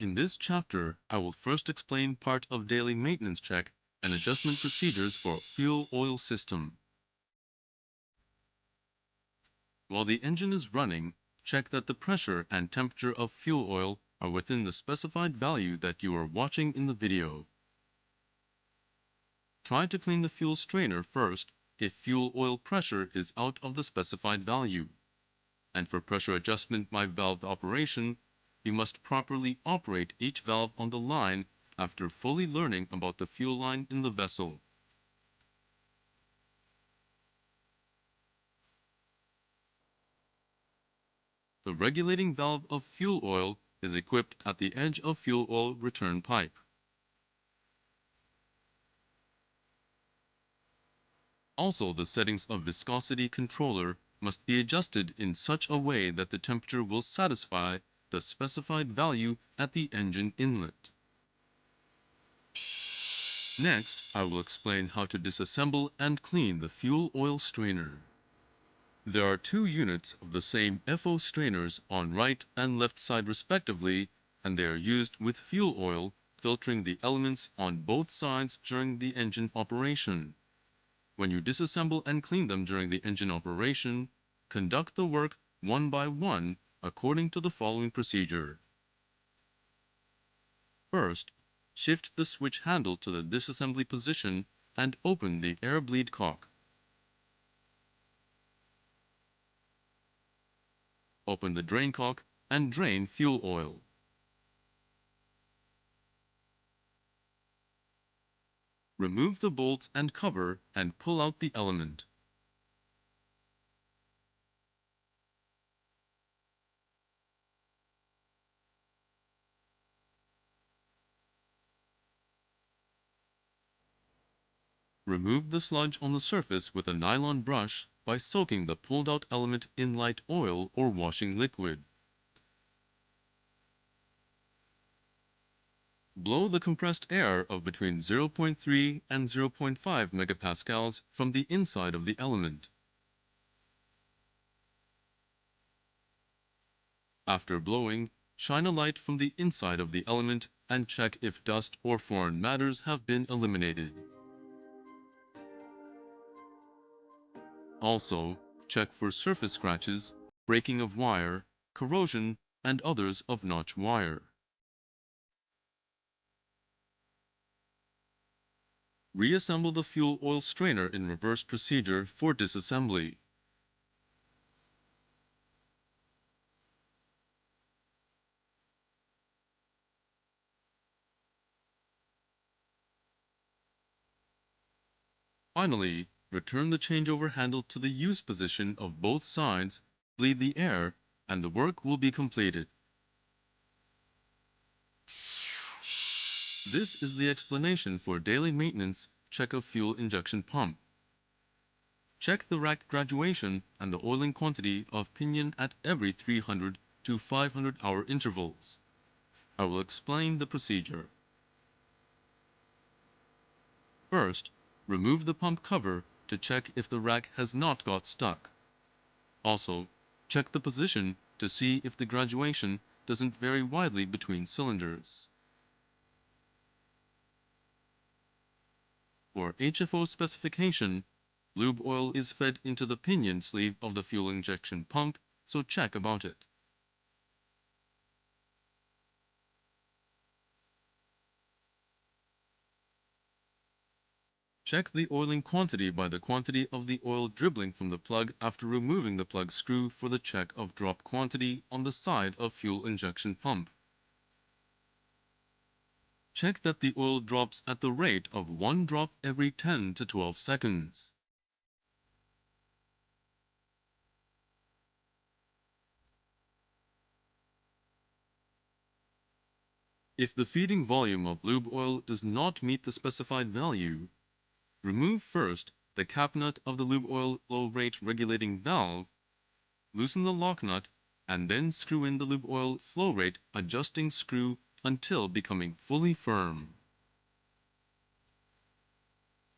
In this chapter, I will first explain part of daily maintenance check and adjustment procedures for fuel oil system. While the engine is running, check that the pressure and temperature of fuel oil are within the specified value that you are watching in the video. Try to clean the fuel strainer first if fuel oil pressure is out of the specified value. And for pressure adjustment by valve operation, you must properly operate each valve on the line after fully learning about the fuel line in the vessel. The regulating valve of fuel oil is equipped at the edge of fuel oil return pipe. Also, the settings of viscosity controller must be adjusted in such a way that the temperature will satisfy the specified value at the engine inlet. Next, I will explain how to disassemble and clean the fuel oil strainer. There are two units of the same FO strainers on right and left side respectively, and they are used with fuel oil, filtering the elements on both sides during the engine operation. When you disassemble and clean them during the engine operation, conduct the work one by one according to the following procedure. First, shift the switch handle to the disassembly position and open the air bleed cock. Open the drain cock and drain fuel oil. Remove the bolts and cover and pull out the element. Remove the sludge on the surface with a nylon brush by soaking the pulled out element in light oil or washing liquid. Blow the compressed air of between 0.3 and 0.5 megapascals from the inside of the element. After blowing, shine a light from the inside of the element and check if dust or foreign matters have been eliminated. Also, check for surface scratches, breaking of wire, corrosion, and others of notch wire. Reassemble the fuel oil strainer in reverse procedure for disassembly. Finally, return the changeover handle to the use position of both sides, bleed the air, and the work will be completed. This is the explanation for daily maintenance check of fuel injection pump. Check the rack graduation and the oiling quantity of pinion at every 300 to 500 hour intervals. I will explain the procedure. First, remove the pump cover to check if the rack has not got stuck. Also, check the position to see if the graduation doesn't vary widely between cylinders. For HFO specification, lube oil is fed into the pinion sleeve of the fuel injection pump, so check about it. Check the oiling quantity by the quantity of the oil dribbling from the plug after removing the plug screw for the check of drop quantity on the side of fuel injection pump. Check that the oil drops at the rate of 1 drop every 10 to 12 seconds. If the feeding volume of lube oil does not meet the specified value, remove first the cap nut of the lube oil flow rate regulating valve, loosen the lock nut, and then screw in the lube oil flow rate adjusting screw until becoming fully firm.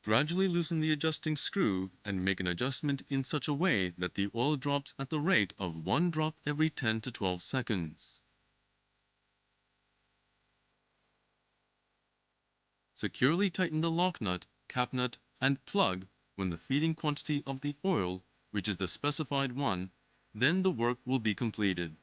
Gradually loosen the adjusting screw and make an adjustment in such a way that the oil drops at the rate of 1 drop every 10 to 12 seconds. Securely tighten the lock nut, cap nut, and plug when the feeding quantity of the oil reaches the specified one, then the work will be completed.